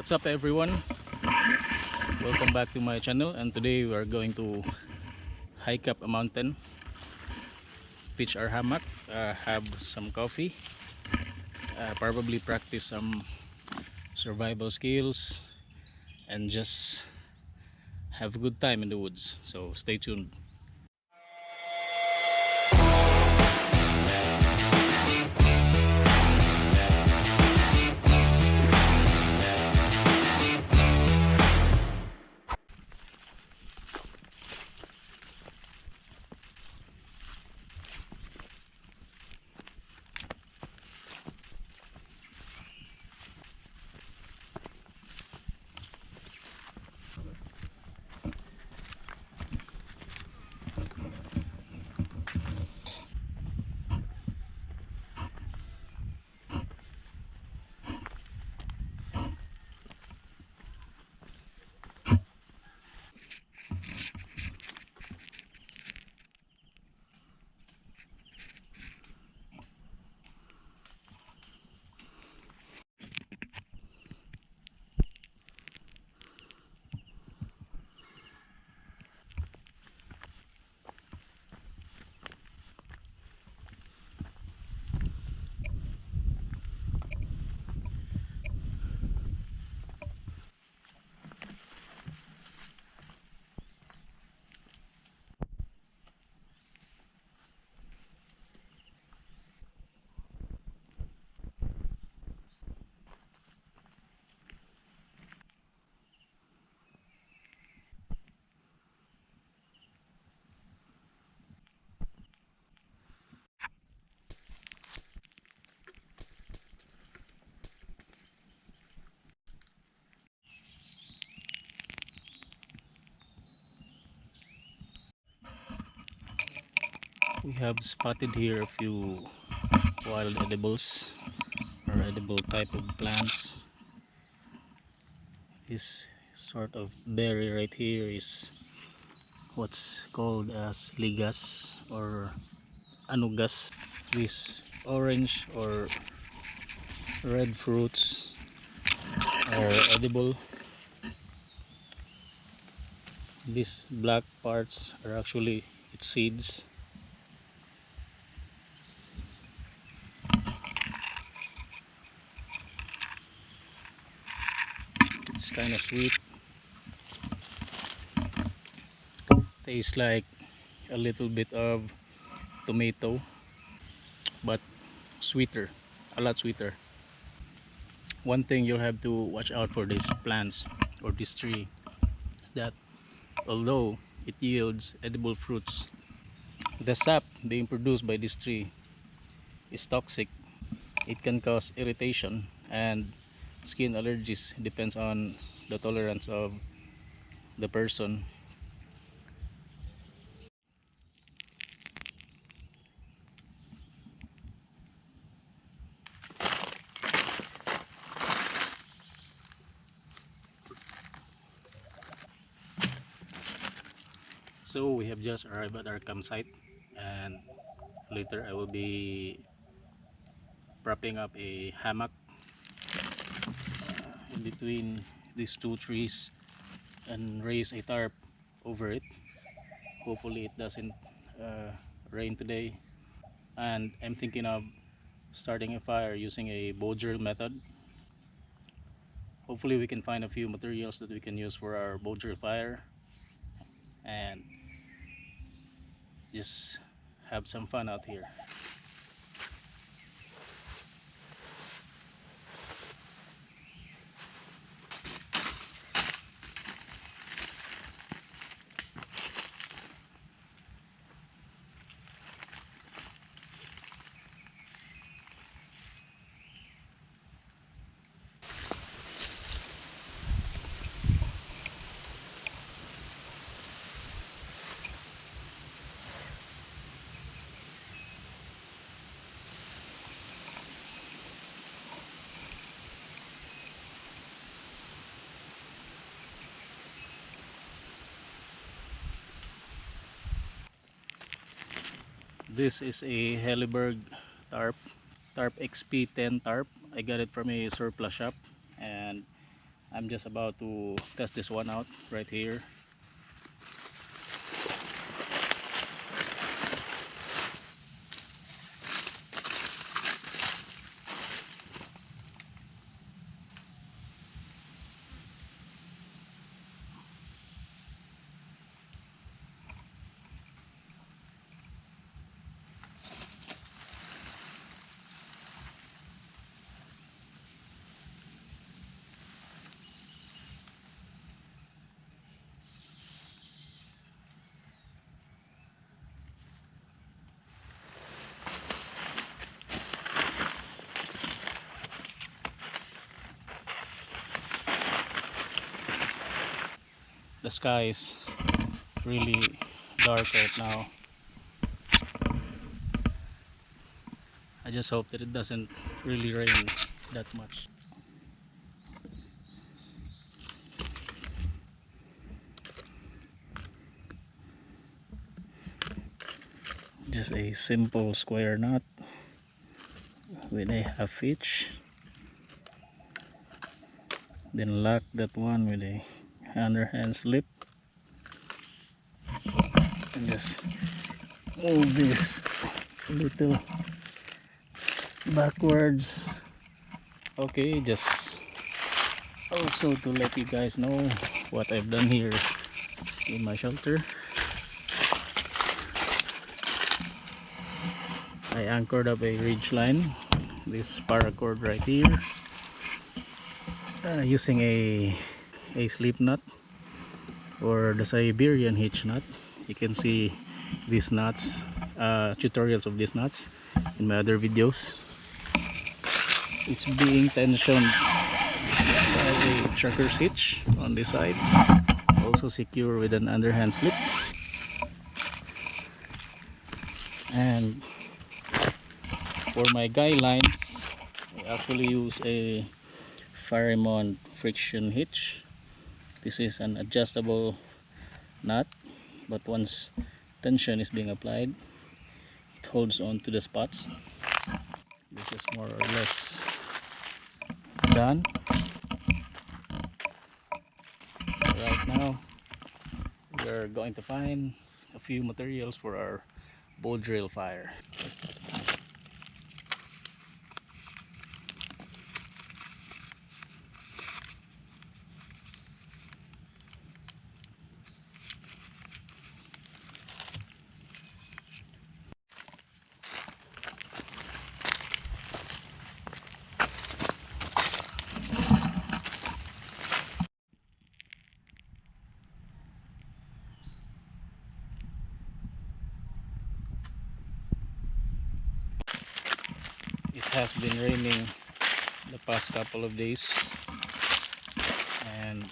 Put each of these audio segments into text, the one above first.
What's up everyone, welcome back to my channel, and today we are going to hike up a mountain, pitch our hammock, have some coffee, probably practice some survival skills, and just have a good time in the woods. So stay tuned. We have spotted here a few wild edibles or edible type of plants. This sort of berry right here is what's called as ligas or anugas. These orange or red fruits are edible. These black parts are actually its seeds. It's kind of sweet, tastes like a little bit of tomato, but sweeter, a lot sweeter. One thing you'll have to watch out for these plants or this tree is that although it yields edible fruits, the sap being produced by this tree is toxic. It can cause irritation and skin allergies, depends on the tolerance of the person. So we have just arrived at our campsite, and later I will be propping up a hammock in between these two trees and raise a tarp over it. Hopefully it doesn't uh, rain today. And I'm thinking of starting a fire using a bow drill method. Hopefully we can find a few materials that we can use for our bow drill fire and just have some fun out here. This is a Helleberg tarp XP10 tarp. I got it from a surplus shop, and I'm just about to test this one out right here. The sky is really dark right now. I just hope that it doesn't really rain that much. Just a simple square knot with a half hitch, then lock that one with a underhand slip, and just move this a little backwards. Okay, just also to let you guys know what I've done here in my shelter. I anchored up a ridge line, this paracord right here, using a slip knot or the Siberian hitch knot. You can see these knots, tutorials of these knots in my other videos. It's being tensioned by a trucker's hitch on this side, also secure with an underhand slip. And for my guy lines, I actually use a Fairmont friction hitch. This is an adjustable knot, but once tension is being applied, it holds on to the spots. This is more or less done. Right now we're going to find a few materials for our bow drill fire. It has been raining the past couple of days, and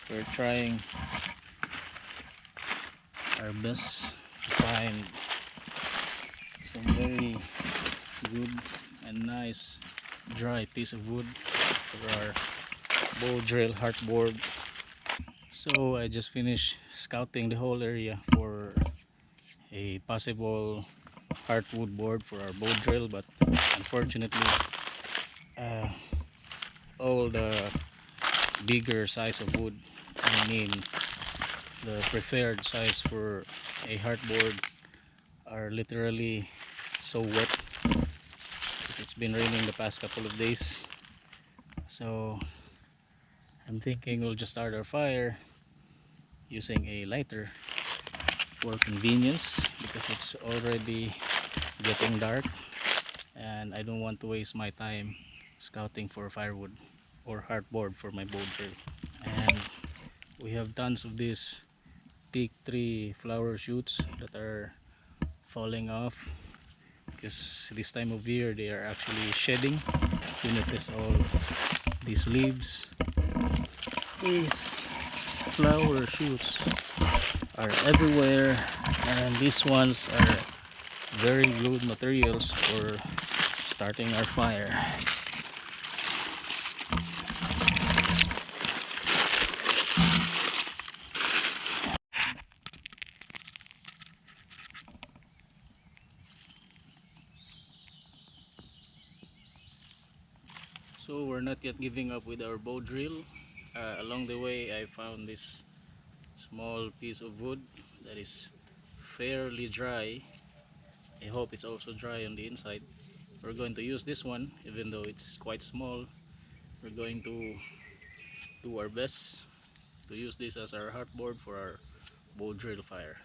we're trying our best to find some very good and nice dry piece of wood for our bow drill heartboard. So I just finished scouting the whole area for a possible heartwood board for our bow drill, but unfortunately uh, all the bigger size of wood, I mean the preferred size for a heartboard, are literally so wet because it's been raining the past couple of days. So I'm thinking we'll just start our fire using a lighter for convenience, because it's already getting dark and I don't want to waste my time scouting for firewood or heartboard for my bow drill. And we have tons of these teak tree flower shoots that are falling off because this time of year they are actually shedding. You notice all these leaves. These flower shoots are everywhere, and these ones are very good materials for starting our fire. So we're not yet giving up with our bow drill. Along the way I found this small piece of wood that is fairly dry. I hope it's also dry on the inside. We're going to use this one even though it's quite small. We're going to do our best to use this as our heartboard for our bow drill fire.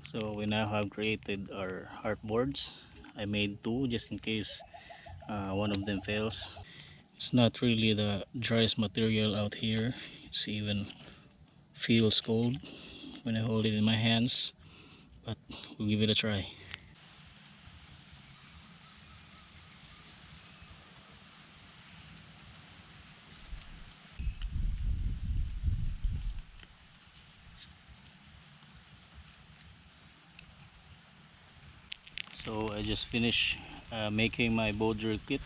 So we now have created our heartboards. I made two just in case one of them fails. It's not really the driest material out here. It's even feels cold when I hold it in my hands, but we'll give it a try. So I just finished making my bow drill kit.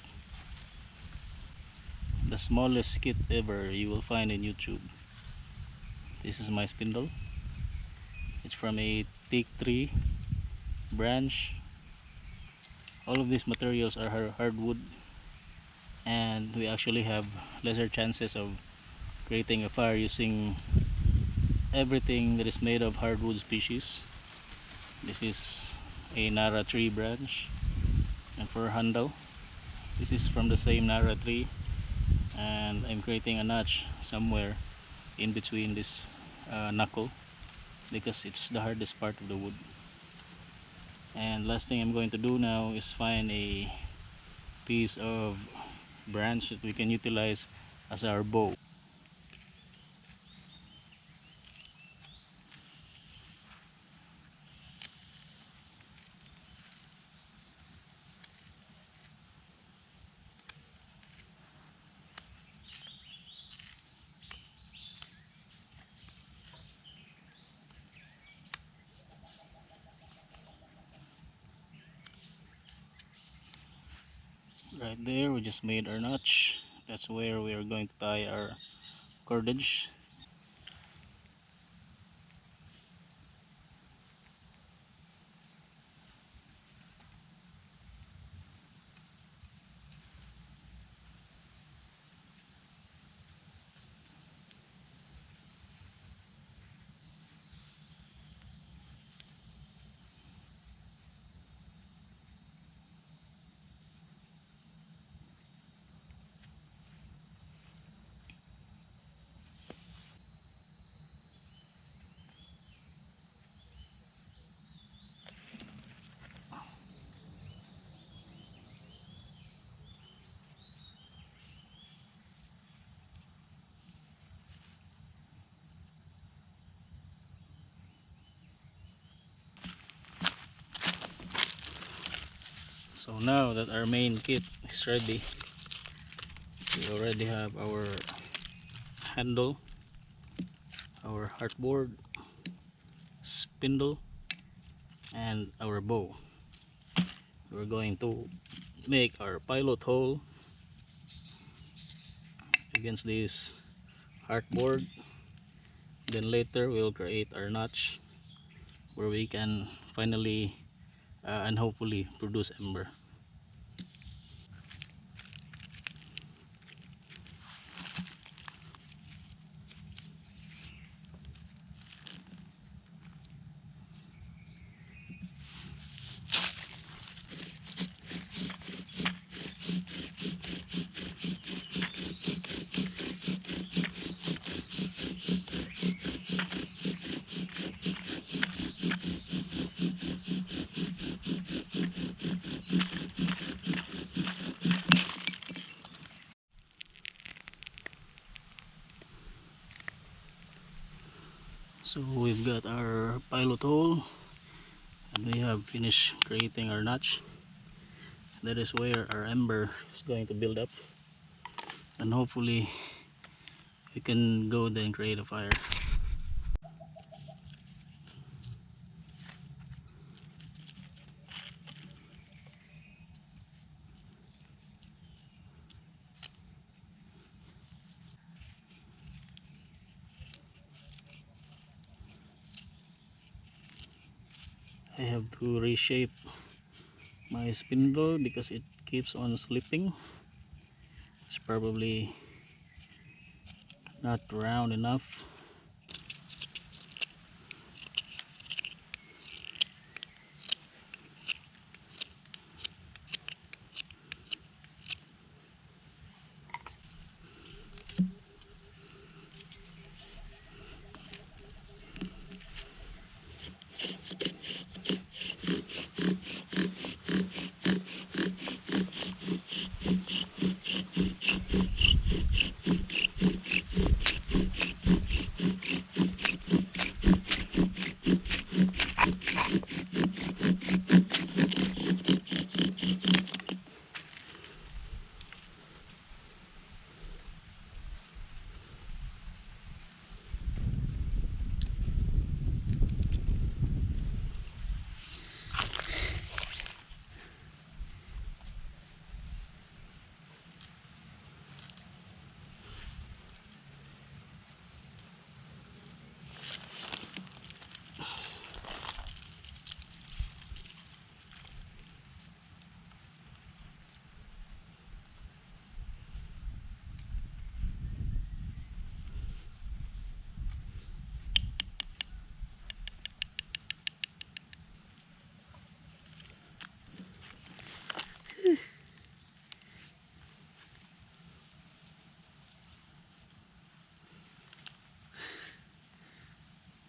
The smallest kit ever you will find in YouTube. This is my spindle. It's from a teak tree branch. All of these materials are hardwood, and we actually have lesser chances of creating a fire using everything that is made of hardwood species. This is a Nara tree branch, and for handle, this is from the same Nara tree, and I'm creating a notch somewhere in between this knuckle because it's the hardest part of the wood. And last thing I'm going to do now is find a piece of branch that we can utilize as our bow. Right there, we just made our notch. That's where we are going to tie our cordage. So now that our main kit is ready, we already have our handle, our heartboard, spindle, and our bow. We're going to make our pilot hole against this heartboard. Then later we'll create our notch where we can finally and hopefully produce ember. So we've got our pilot hole and we have finished creating our notch. That is where our ember is going to build up, and hopefully we can go there and create a fire. I have to reshape my spindle because it keeps on slipping. It's probably not round enough.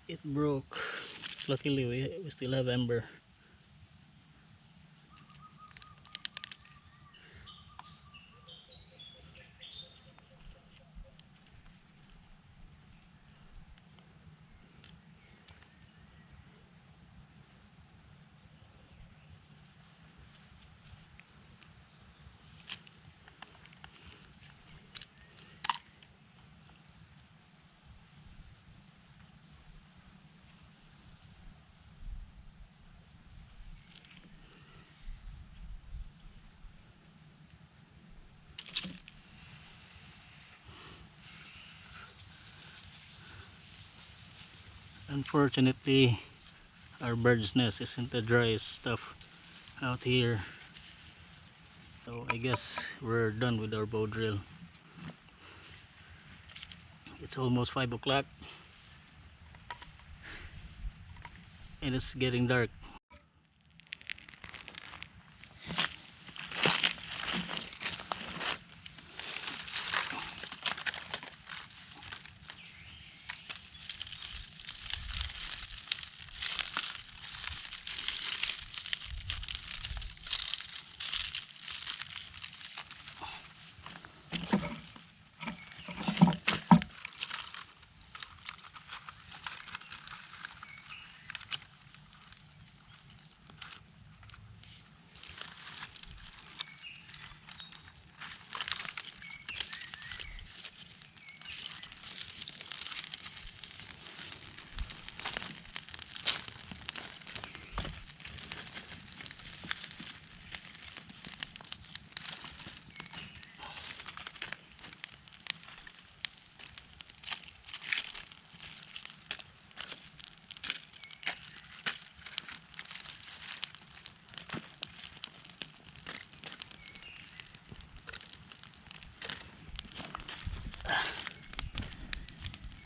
It broke. Luckily we still have ember. Unfortunately, our bird's nest isn't the driest stuff out here. So I guess we're done with our bow drill. It's almost 5 o'clock and it's getting dark.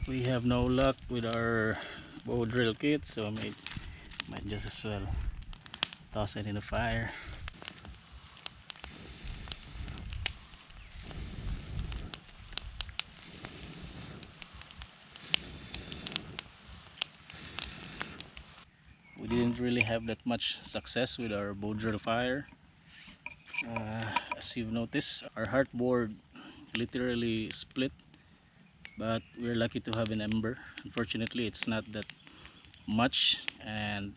We have no luck with our bow drill kit, so I might just as well toss it in the fire. We didn't really have that much success with our bow drill fire. As you've noticed, our heartboard literally split, but we're lucky to have an ember. Unfortunately, it's not that much, and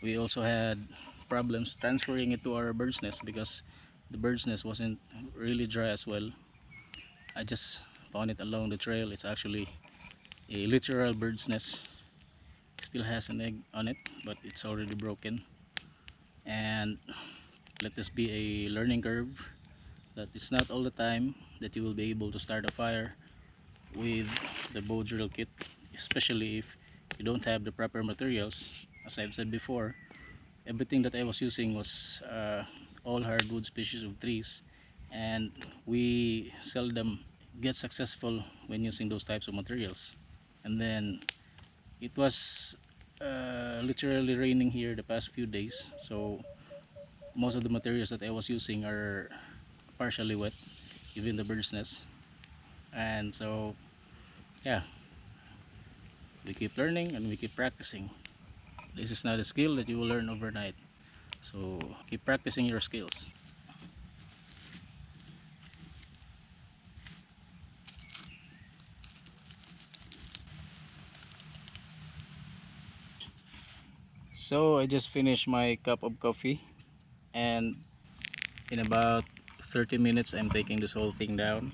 we also had problems transferring it to our bird's nest because the bird's nest wasn't really dry as well. I just found it along the trail. It's actually a literal bird's nest. Still has an egg on it, but it's already broken. And let this be a learning curve that it's not all the time that you will be able to start a fire with the bow drill kit, especially if you don't have the proper materials as I've said before, everything that I was using was all hardwood species of trees, and we seldom get successful when using those types of materials. And then it was literally raining here the past few days, so most of the materials that I was using are partially wet, even the bird's nest. And so yeah, we keep learning and we keep practicing. This is not a skill that you will learn overnight, so keep practicing your skills. So I just finished my cup of coffee, and in about 30 minutes I'm taking this whole thing down.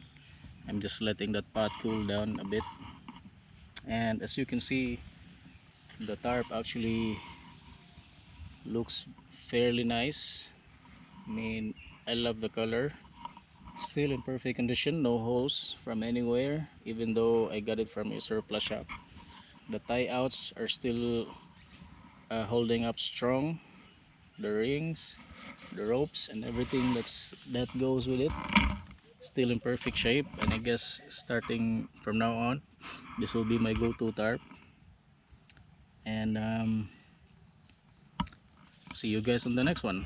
I'm just letting that pot cool down a bit, and as you can see, the tarp actually looks fairly nice. I mean, I love the color. Still in perfect condition, no holes from anywhere, even though I got it from a surplus shop. The tie outs are still holding up strong. The rings, the ropes, and everything that goes with it still in perfect shape. And I guess starting from now on, this will be my go-to tarp. And see you guys on the next one.